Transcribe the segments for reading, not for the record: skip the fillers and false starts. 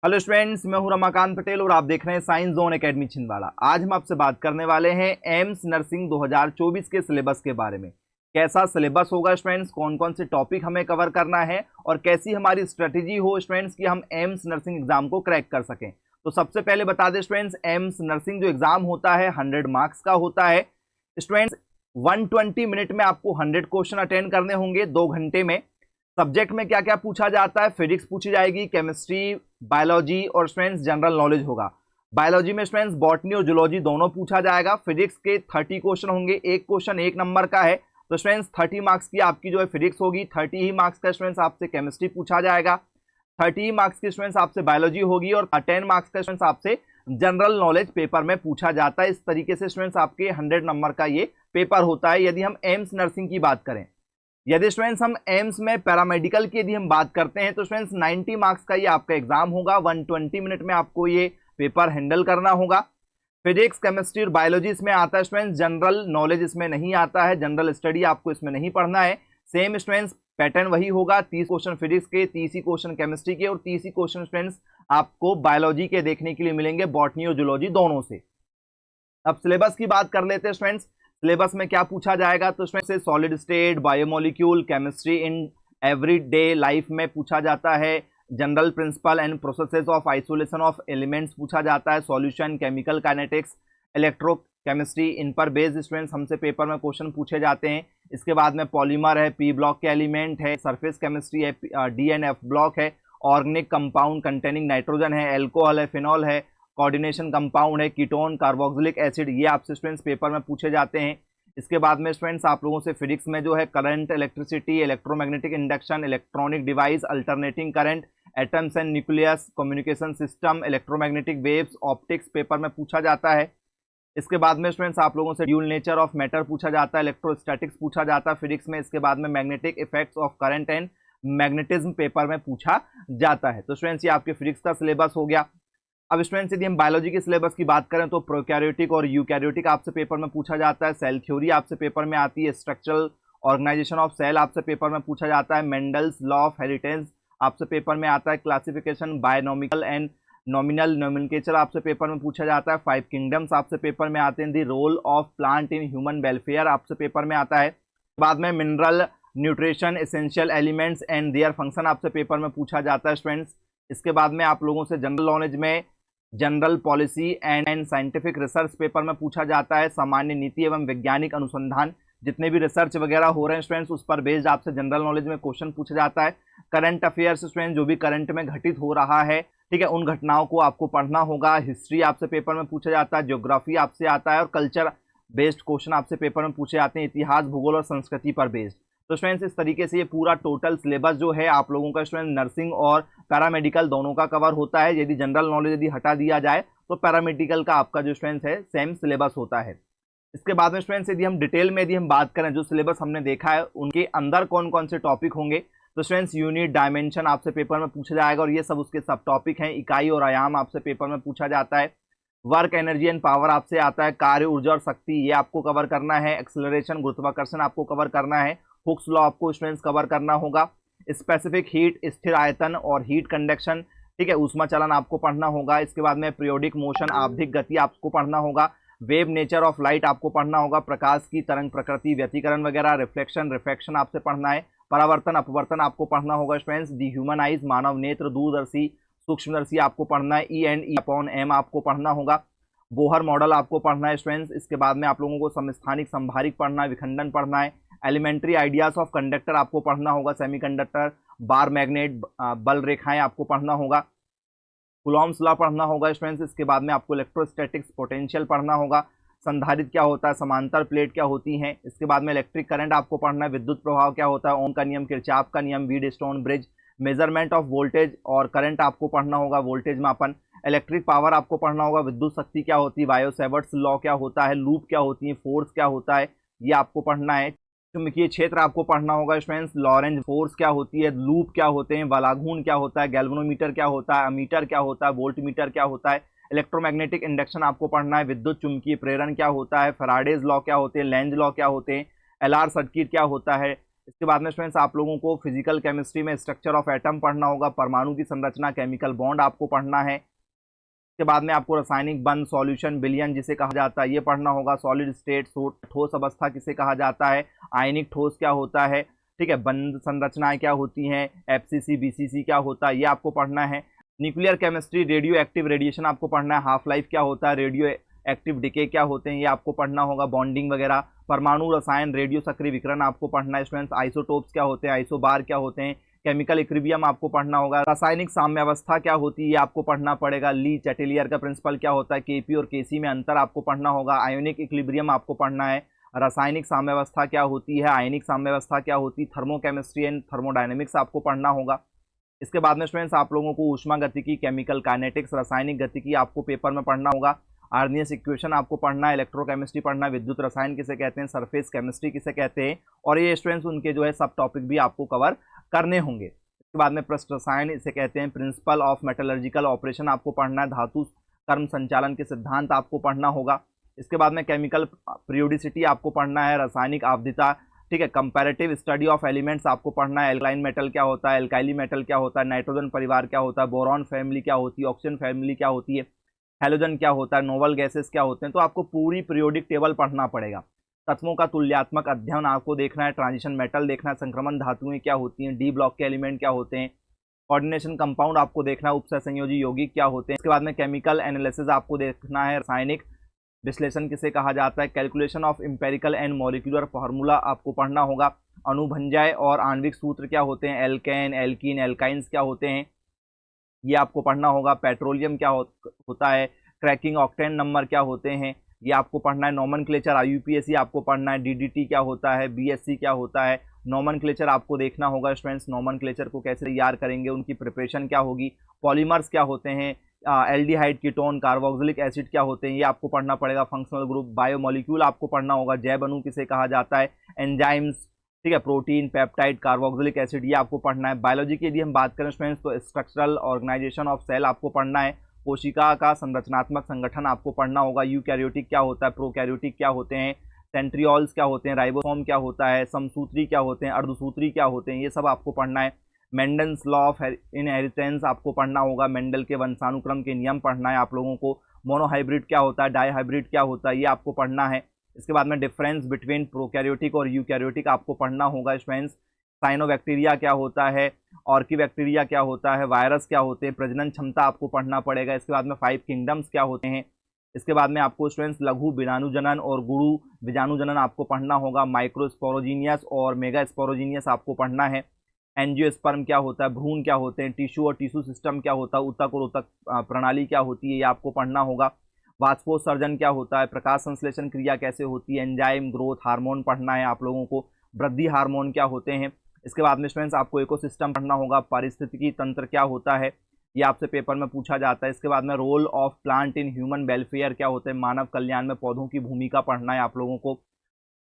Hello students, मैं हूं रमाकांत पटेल और आप देख रहे हैं साइंस जोन एकेडमी छिंदवाड़ा। आज हम आपसे बात करने वाले हैं एम्स नर्सिंग 2024 के सिलेबस के बारे में। कैसा सिलेबस होगा स्टूडेंट्स, कौन कौन से टॉपिक हमें कवर करना है और कैसी हमारी स्ट्रेटेजी हो स्टूडेंट्स कि हम एम्स नर्सिंग एग्जाम को क्रैक कर सकें। तो सबसे पहले बता दें स्टूडेंट्स, एम्स नर्सिंग जो एग्जाम होता है 100 मार्क्स का होता है। स्टूडेंट्स 120 मिनट में आपको 100 क्वेश्चन अटेंड करने होंगे 2 घंटे में। सब्जेक्ट में क्या क्या पूछा जाता है, फिजिक्स पूछी जाएगी, केमिस्ट्री, बायोलॉजी और स्टूडेंट्स जनरल नॉलेज होगा। बायोलॉजी में स्टूडेंट्स बॉटनी और जूलॉजी दोनों पूछा जाएगा। फिजिक्स के 30 क्वेश्चन होंगे, एक क्वेश्चन 1 नंबर का है, तो स्टूडेंट्स 30 मार्क्स की आपकी जो है फिजिक्स होगी। 30 ही मार्क्स का स्टूडेंट्स आपसे केमिस्ट्री पूछा जाएगा। 30 ही मार्क्स की स्टूडेंट्स आपसे बायोलॉजी होगी और 10 मार्क्स का स्टूडेंट्स आपसे जनरल नॉलेज पेपर में पूछा जाता है। इस तरीके से स्टूडेंट्स आपके 100 नंबर का ये पेपर होता है यदि हम एम्स नर्सिंग की बात करें। यदि स्टूडेंट्स हम एम्स में पैरामेडिकल की यदि हम बात करते हैं तो स्टूडेंट्स 90 मार्क्स का ये आपका एग्जाम होगा। 120 मिनट में आपको ये पेपर हैंडल करना होगा। फिजिक्स, केमिस्ट्री और बायोलॉजी इसमें आता है स्टूडेंट्स, जनरल नॉलेज इसमें नहीं आता है, जनरल स्टडी आपको इसमें नहीं पढ़ना है। सेम स्टूडेंट्स पैटर्न वही होगा, 30 क्वेश्चन फिजिक्स के, 30 ही क्वेश्चन केमिस्ट्री के और 30 ही क्वेश्चन स्टूडेंट्स आपको बायोलॉजी के देखने के लिए मिलेंगे, बॉटनी और जूलॉजी दोनों से। अब सिलेबस की बात कर लेते हैं स्टूडेंट्स, सिलेबस में क्या पूछा जाएगा। तो स्टूडेंट्स से solid state, biomolecule, chemistry in everyday life में पूछा जाता है। General principle and processes of isolation of elements पूछा जाता है। सॉल्यूशन, केमिकल काइनेटिक्स, इलेक्ट्रोकेमिस्ट्री, इन पर बेस्ड स्टूडेंट्स हमसे पेपर में क्वेश्चन पूछे जाते हैं। इसके बाद में पॉलीमर है, पी ब्लॉक के एलिमेंट है, सरफेस केमिस्ट्री है, डी एंड एफ ब्लॉक है, ऑर्गेनिक कंपाउंड कंटेनिंग नाइट्रोजन है, एल्कोहल है, फिनॉल है, कोऑर्डिनेशन कंपाउंड है, कीटोन, कार्बोक्सिलिक एसिड, ये आपसे स्टूडेंट्स पेपर में पूछे जाते हैं। इसके बाद में स्टूडेंट्स आप लोगों से फिजिक्स में जो है current, electricity, electromagnetic induction, electronic device, alternating current, atoms and nucleus, communication system, electromagnetic waves, optics paper में पूछा जाता है। इसके बाद में स्टूडेंट्स आप लोगों से ड्यूल नेचर ऑफ मैटर पूछा जाता है, इलेक्ट्रोस्टैटिक्स पूछा जाता है फिजिक्स में। इसके बाद में magnetic effects of current and magnetism paper में पूछा जाता है। तो स्टूडेंट्स ये आपके फिजिक्स का सिलेबस हो गया। अब स्टूडेंट्स यदि हम बायोलॉजी के सिलेबस की बात करें तो प्रोकैरियोटिक और यूकैरियोटिक आपसे पेपर में पूछा जाता है। सेल थ्योरी आपसे पेपर में आती है। स्ट्रक्चरल ऑर्गेनाइजेशन ऑफ सेल आपसे पेपर में पूछा जाता है। मेंडल्स लॉ ऑफ हेरिटेज आपसे पेपर में आता है। क्लासिफिकेशन, बायनोमिकल एंड नॉमिनल नोमेनक्लेचर आपसे पेपर में पूछा जाता है। 5 किंगडम्स आपसे पेपर में आते हैं। The role of plant in human welfare आपसे पेपर में आता है। बाद में mineral nutrition, essential elements and their function आपसे पेपर में पूछा जाता है स्टूडेंट्स। इसके बाद में आप लोगों से जनरल नॉलेज में general policy and scientific research paper में पूछा जाता है। सामान्य नीति एवं वैज्ञानिक अनुसंधान, जितने भी रिसर्च वगैरह हो रहे हैं स्टूडेंट्स उस पर बेस्ड आपसे जनरल नॉलेज में क्वेश्चन पूछा जाता है। करंट अफेयर्स स्टूडेंट, जो भी करंट में घटित हो रहा है, ठीक है, उन घटनाओं को आपको पढ़ना होगा। हिस्ट्री आपसे पेपर में पूछा जाता है। ज्योग्राफी आपसे आता है और कल्चर बेस्ड क्वेश्चन आपसे पेपर में पूछे जाते हैं, इतिहास, भूगोल और संस्कृति पर बेस्ड। तो स्टूडेंट्स इस तरीके से ये पूरा टोटल सिलेबस जो है आप लोगों का स्टूडेंट नर्सिंग और पैरामेडिकल दोनों का कवर होता है। यदि जनरल नॉलेज यदि हटा दिया जाए तो पैरामेडिकल का आपका जो स्टूडेंट्स है सेम सिलेबस होता है। इसके बाद में स्टूडेंट्स यदि हम डिटेल में यदि हम बात करें जो सिलेबस हमने देखा है उनके अंदर कौन कौन से टॉपिक होंगे, तो स्टूडेंट्स यूनिट, डायमेंशन आपसे पेपर में पूछा जाएगा और ये सब उसके सब टॉपिक हैं। इकाई और आयाम आपसे पेपर में पूछा जाता है। वर्क, एनर्जी एंड पावर आपसे आता है। कार्य, ऊर्जा और शक्ति ये आपको कवर करना है। एक्सेलरेशन, गुरुत्वाकर्षण आपको कवर करना है। हुक्स लॉ आपको स्टूडेंट्स कवर करना होगा। स्पेसिफिक हीट, स्थिर आयतन और हीट कंडक्शन, ठीक है, ऊष्मा चलन आपको पढ़ना होगा। इसके बाद में पीरियोडिक मोशन, आवधिक गति आपको पढ़ना होगा। वेव नेचर ऑफ लाइट आपको पढ़ना होगा। प्रकाश की तरंग प्रकृति, व्यतिकरण वगैरह, रिफ्लेक्शन, रिफ्रैक्शन आपसे पढ़ना है। परावर्तन, अपवर्तन आपको पढ़ना होगा स्टूडेंट्स। दी ह्यूमन आइज, मानव नेत्र, दूरदर्शी, सूक्ष्मदर्शी आपको पढ़ना है। E and E upon M आपको पढ़ना होगा। बोहर मॉडल आपको पढ़ना है स्टूडेंट्स। इसके बाद में आप लोगों को समस्थानिक, संभारिक पढ़ना है, विखंडन पढ़ना है। एलिमेंट्री आइडियाज ऑफ कंडक्टर आपको पढ़ना होगा। सेमीकंडक्टर, बार मैग्नेट, बल रेखाएं आपको पढ़ना होगा। कूलॉम्स लॉ पढ़ना होगा स्टूडेंट्स। इसके बाद में आपको इलेक्ट्रोस्टैटिक्स, पोटेंशियल पढ़ना होगा। संधारित्र क्या होता है, समांतर प्लेट क्या होती हैं। इसके बाद में इलेक्ट्रिक करंट आपको पढ़ना है। विद्युत प्रभाव क्या होता है, ओम का नियम, किरचॉफ का नियम, Wheatstone bridge, measurement of voltage और करंट आपको पढ़ना होगा, वोल्टेज मापन। इलेक्ट्रिक पावर आपको पढ़ना होगा। विद्युत शक्ति क्या होती है, बायो-सैवर्ट्स लॉ क्या होता है, लूप क्या होती है, फोर्स क्या होता है, ये आपको पढ़ना है। चुंबकीय क्षेत्र आपको पढ़ना होगा स्टूडेंट्स। लॉरेंज फोर्स क्या होती है, लूप क्या होते हैं, बलाघूर्ण क्या होता है, गैल्वेनोमीटर क्या होता है, अमीटर क्या होता है, वोल्टमीटर क्या होता है। इलेक्ट्रोमैग्नेटिक इंडक्शन आपको पढ़ना है। विद्युत चुंबकीय प्रेरण क्या होता है, फैराडेज लॉ क्या होते हैं, लेंज लॉ क्या होते हैं, एलआर सर्किट क्या होता है, इसके बाद में स्टूडेंट्स आप लोगों को फिजिकल केमिस्ट्री में स्ट्रक्चर ऑफ एटम पढ़ना होगा, परमाणु की संरचना, केमिकल बॉन्ड आपको पढ़ना है। इसके बाद में आपको रासायनिक बंध, सॉल्यूशन, विलयन जिसे कहा जाता है ये पढ़ना होगा। सॉलिड स्टेट, ठोस अवस्था किसे कहा जाता है, आयनिक ठोस क्या होता है, ठीक है, बंध संरचनाएं क्या होती हैं, एफसीसी बीसीसी क्या होता है ये आपको पढ़ना है। Nuclear chemistry, radio active radiation आपको पढ़ना है, हाफ लाइफ क्या होता है, रेडियो एक्टिव डिके क्या होते हैं ये आपको पढ़ना होगा, बॉन्डिंग वगैरह, परमाणु रसायन, रेडियो सक्रिय विकिरण आपको पढ़ना है स्टूडेंट्स, आइसोटोप्स क्या होते हैं, आइसोबार क्या होते हैं, केमिकल इक्विलिब्रियम आपको पढ़ना होगा, रासायनिक साम्यावस्था क्या होती है ये आपको पढ़ना पड़ेगा, ली चैटेलियर का प्रिंसिपल क्या होता है, केपी और केसी में अंतर आपको पढ़ना होगा, आयोनिक इक्विलिब्रियम आपको पढ़ना है, रासायनिक साम्यावस्था क्या होती है, आयनिक साम्यावस्था क्या होती है, थर्मोकेमिस्ट्री एंड थर्मोडायनेमिक्स आपको पढ़ना होगा। इसके बाद में स्टूडेंट्स आप लोगों को ऊष्मा गतिकी, केमिकल काइनेटिक्स, रासायनिक गतिकी आपको पेपर में पढ़ना होगा, आर्नियस इक्वेशन आपको पढ़ना है, इलेक्ट्रोकेमिस्ट्री पढ़ना है, विद्युत रसायन किसे कहते हैं, सरफेस केमिस्ट्री किसे कहते हैं, और ये स्टूडेंट्स उनके जो है सब टॉपिक भी आपको कवर करने होंगे। इसके बाद में पृष्ठ रसायन इसे कहते हैं, प्रिंसिपल ऑफ मेटलर्जिकल ऑपरेशन आपको पढ़ना है, धातु कर्म संचालन के सिद्धांत आपको पढ़ना होगा। इसके बाद में केमिकल पीरियोडिसिटी आपको पढ़ना है, रासायनिक आवधिता, ठीक है, कंपैरेटिव स्टडी ऑफ एलिमेंट्स आपको पढ़ना है, एल्काइन मेटल क्या होता है, एल्काइली मेटल क्या होता है, नाइट्रोजन परिवार क्या होता है, बोरॉन फैमिली क्या होती है, ऑक्सीजन फैमिली क्या होती है, हैलोजन क्या होता है, नोवल गैसेस क्या होते हैं। तो आपको पूरी पीरियोडिक टेबल पढ़ना पड़ेगा। तत्वों का तुल्यात्मक अध्ययन आपको देखना है, ट्रांजिशन मेटल देखना है, संक्रमण धातुएं क्या होती हैं, डी ब्लॉक के एलिमेंट क्या होते हैं, कोऑर्डिनेशन कंपाउंड आपको देखना है, उपसहसंयोजी यौगिक क्या होते हैं। इसके बाद में केमिकल एनालिसिस आपको देखना है, रासायनिक विश्लेषण किसे कहा जाता है, calculation of empirical and molecular formula आपको पढ़ना होगा, अणुभंजय और आणविक सूत्र क्या होते हैं, एल्केन, एल्कीन, एल्काइंस क्या होते हैं ये आपको पढ़ना होगा, पेट्रोलियम क्या होता है, क्रैकिंग ऑक्टेन नंबर क्या होते हैं ये आपको पढ़ना है, नॉमेनक्लेचर आईयूपीएसी आपको पढ़ना है, डीडीटी क्या होता है, बीएससी क्या होता है, नॉमेनक्लेचर आपको देखना होगा स्टूडेंट्स, नॉमेनक्लेचर को कैसे तैयार करेंगे, उनकी प्रिपरेशन क्या होगी, पॉलीमर्स क्या होते हैं, एल्डिहाइड, कीटोन, कार्बोक्सिलिक एसिड क्या होते हैं ये आपको पढ़ना पड़ेगा, फंक्शनल ग्रुप, बायोमोलिक्यूल आपको पढ़ना होगा, जैव अणु किसे कहा जाता है, एंजाइम्स, ठीक है, प्रोटीन, पेप्टाइड, कार्बोक्सिलिक एसिड ये आपको पढ़ना है। बायोलॉजी की यदि हम बात करें स्टूडेंट्स तो स्ट्रक्चरल ऑर्गेनाइजेशन ऑफ सेल आपको पढ़ना है, कोशिका का संरचनात्मक संगठन आपको पढ़ना होगा, यूकैरियोटिक क्या होता है, प्रोकैरियोटिक क्या होते हैं, सेंट्रियोल्स क्या होते हैं, राइबोसोम क्या होता है, समसूत्री क्या होते हैं, अर्धसूत्री क्या होते हैं ये सब आपको पढ़ना है। मेंडल्स लॉ ऑफ इनहेरिटेंस आपको पढ़ना होगा, मेंडल के वंशानुक्रम के नियम पढ़ना है आप लोगों को, मोनोहाइब्रिड क्या होता है, डाईहाइब्रिड क्या होता है ये आपको पढ़ना है। इसके बाद में डिफरेंस बिटवीन प्रोकैरियोटिक और यूकैरियोटिक आपको पढ़ना होगा स्टूडेंट्स, साइनोबैक्टीरिया क्या होता है, ऑर्किबैक्टीरिया क्या होता है, वायरस क्या होते हैं, प्रजनन क्षमता आपको पढ़ना पड़ेगा। इसके बाद में 5 किंगडम्स क्या होते हैं। इसके बाद में आपको स्टूडेंट्स लघु बीजाणुजनन और गुरु बीजाणुजनन आपको पढ़ना होगा, माइक्रोस्पोरोजीनियस और मेगा स्पोरोजीनियस आपको पढ़ना है। एंजियोस्पर्म क्या होता है, भ्रूण क्या होते हैं, टिश्यू और टिश्यू सिस्टम क्या होता है, ऊतक और ऊतक प्रणाली क्या होती है ये आपको पढ़ना होगा। वाष्पोत्सर्जन क्या होता है, प्रकाश संश्लेषण क्रिया कैसे होती है, एंजाइम, ग्रोथ हार्मोन पढ़ना है आप लोगों को, वृद्धि हार्मोन क्या होते हैं। इसके बाद में स्टूडेंट्स आपको इकोसिस्टम पढ़ना होगा, पारिस्थितिकी तंत्र क्या होता है ये आपसे पेपर में पूछा जाता है। इसके बाद में role of plant in human welfare क्या होते हैं, मानव कल्याण में पौधों की भूमिका पढ़ना है आप लोगों को।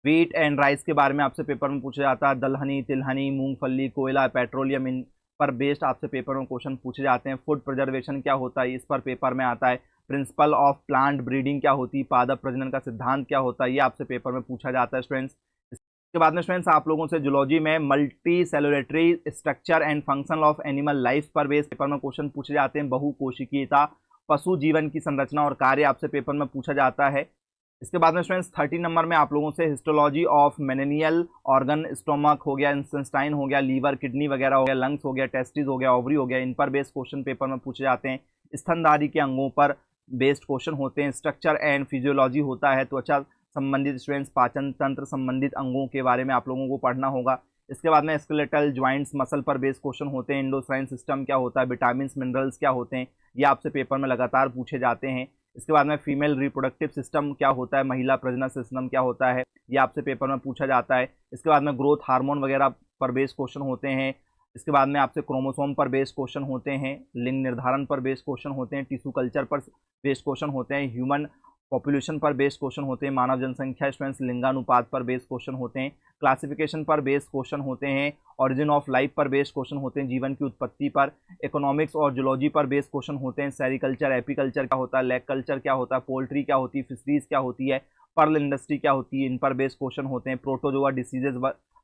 व्हीट एंड राइस के बारे में आपसे पेपर में पूछा जाता है, दलहनी, तिलहनी, मूंगफली, कोयला, पेट्रोलियम, इन पर बेस्ड आपसे पेपर में क्वेश्चन पूछे जाते हैं। फूड प्रिजर्वेशन क्या होता है इस पर पेपर में आता है। प्रिंसिपल ऑफ प्लांट ब्रीडिंग क्या होती है, पादप प्रजनन का सिद्धांत क्या होता है ये आपसे पेपर में पूछा जाता है स्टूडेंट्स। इसके बाद में स्टूडेंट्स आप लोगों से जूलॉजी में multi cellular structure and function of animal life पर बेस्ड पेपर में क्वेश्चन पूछे जाते हैं। बहुकोशिकीयता, पशु जीवन की संरचना और कार्य आपसे पेपर में पूछा जाता है। इसके बाद में स्टूडेंट्स 30 नंबर में आप लोगों से हिस्टोलॉजी ऑफ मेनेनियल ऑर्गन, स्टोमक हो गया, इंटेस्टाइन हो गया, लीवर, किडनी वगैरह हो गया, लंग्स हो गया, टेस्टिस हो गया, ओवरी हो गया, इन पर बेस्ड क्वेश्चन पेपर में पूछे जाते हैं। स्तनधारी के अंगों पर बेस्ड क्वेश्चन होते हैं। स्ट्रक्चर एंड फिजियोलॉजी होता है, त्वचा संबंधित स्टूडेंट्स पाचन तंत्र संबंधित अंगों के बारे में आप लोगों को पढ़ना होगा। इसके बाद में स्केलेटल ज्वाइंट्स मसल पर बेस्ड क्वेश्चन होते हैं। एंडोक्राइन सिस्टम क्या होता है, विटामिन मिनरल्स क्या होते हैं ये आपसे पेपर में लगातार पूछे जाते हैं। इसके बाद में फीमेल रिप्रोडक्टिव सिस्टम क्या होता है, महिला प्रजनन सिस्टम क्या होता है ये आपसे पेपर में पूछा जाता है। इसके बाद में ग्रोथ हार्मोन वगैरह पर बेस्ड क्वेश्चन होते हैं। इसके बाद में आपसे क्रोमोसोम पर बेस्ड क्वेश्चन होते हैं, लिंग निर्धारण पर बेस्ड क्वेश्चन होते हैं, टिश्यू कल्चर पर बेस्ड क्वेश्चन होते हैं, ह्यूमन पॉपुलेशन पर बेस्ड क्वेश्चन होते हैं, मानव जनसंख्या स्टूडेंट्स लिंगानुपात पर बेस्ड क्वेश्चन होते हैं, क्लासिफिकेशन पर बेस्ड क्वेश्चन होते हैं, ऑरिजिन ऑफ लाइफ पर बेस्ड क्वेश्चन होते हैं, जीवन की उत्पत्ति पर, इकोनॉमिक्स और जूलॉजी पर बेस्ड क्वेश्चन होते हैं, सेरिकल्चर, एपीकल्चर क्या होता है, लैग कल्चर क्या होता है, पोल्ट्री क्या होती है, फिशरीज क्या होती है, पर्ल इंडस्ट्री क्या होती है, इन पर बेस्ड क्वेश्चन होते हैं। प्रोटोजोआ डिसीजेज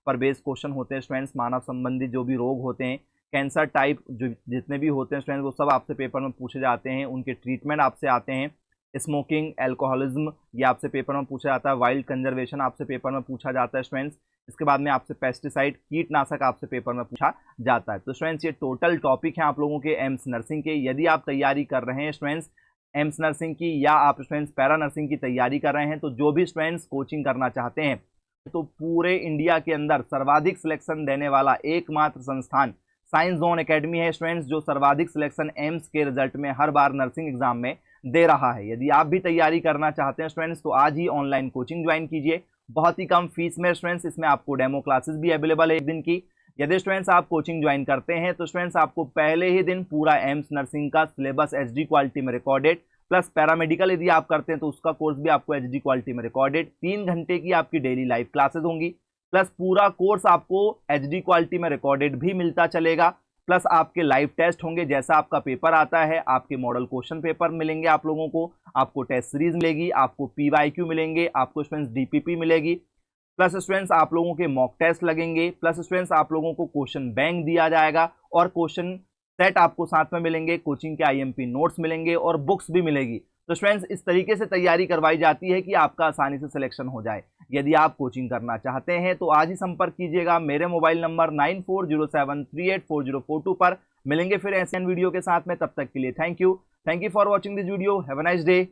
पर बेस्ड क्वेश्चन होते हैं स्टूडेंट्स। मानव संबंधी जो भी रोग होते हैं, कैंसर टाइप जो जितने भी होते हैं स्टूडेंट्स, वो सब आपसे पेपर में पूछे जाते हैं। उनके ट्रीटमेंट आपसे आते हैं। स्मोकिंग, एल्कोहलिज्म, ये आपसे पेपर में पूछा जाता है। वाइल्ड कंजर्वेशन आपसे पेपर में पूछा जाता है स्टूडेंट्स। इसके बाद में आपसे पेस्टिसाइड, कीटनाशक आपसे पेपर में पूछा जाता है। तो स्टूडेंट्स ये टोटल टॉपिक है आप लोगों के एम्स नर्सिंग के। यदि आप तैयारी कर रहे हैं स्टूडेंट्स एम्स नर्सिंग की, या आप स्टूडेंट्स पैरा नर्सिंग की तैयारी कर रहे हैं, तो जो भी स्टूडेंट्स कोचिंग करना चाहते हैं, तो पूरे इंडिया के अंदर सर्वाधिक सिलेक्शन देने वाला एकमात्र संस्थान साइंस जोन एकेडमी है स्टूडेंट्स, जो सर्वाधिक सिलेक्शन एम्स के रिजल्ट में हर बार नर्सिंग एग्जाम में दे रहा है। यदि आप भी तैयारी करना चाहते हैं स्टूडेंट्स, तो आज ही ऑनलाइन कोचिंग ज्वाइन कीजिए, बहुत ही कम फीस में स्टूडेंट्स। इसमें आपको डेमो क्लासेस भी अवेलेबल है 1 दिन की। यदि स्टूडेंट्स आप कोचिंग ज्वाइन करते हैं, तो स्टूडेंट्स आपको पहले ही दिन पूरा एम्स नर्सिंग का सिलेबस एचडी क्वालिटी में रिकॉर्डेड, प्लस पैरामेडिकल यदि आप करते हैं तो उसका कोर्स भी आपको एचडी क्वालिटी में रिकॉर्डेड, 3 घंटे की आपकी डेली लाइव क्लासेस होंगी, प्लस पूरा कोर्स आपको एचडी क्वालिटी में रिकॉर्डेड भी मिलता चलेगा, प्लस आपके लाइव टेस्ट होंगे। जैसा आपका पेपर आता है, आपके मॉडल क्वेश्चन पेपर मिलेंगे आप लोगों को, आपको टेस्ट सीरीज मिलेगी, आपको पीवाईक्यू मिलेंगे, आपको स्टूडेंट्स डीपीपी मिलेगी, प्लस स्टूडेंट्स आप लोगों के मॉक टेस्ट लगेंगे, प्लस स्टूडेंट्स आप लोगों को क्वेश्चन बैंक दिया जाएगा और क्वेश्चन सेट आपको साथ में मिलेंगे, कोचिंग के आईएमपी नोट्स मिलेंगे और बुक्स भी मिलेगी। तो स्टूडेंट्स इस तरीके से तैयारी करवाई जाती है कि आपका आसानी से सिलेक्शन हो जाए। यदि आप कोचिंग करना चाहते हैं तो आज ही संपर्क कीजिएगा मेरे मोबाइल नंबर 9407384042 पर। मिलेंगे फिर ऐसे वीडियो के साथ में, तब तक के लिए thank you for watching this video. Have a nice day.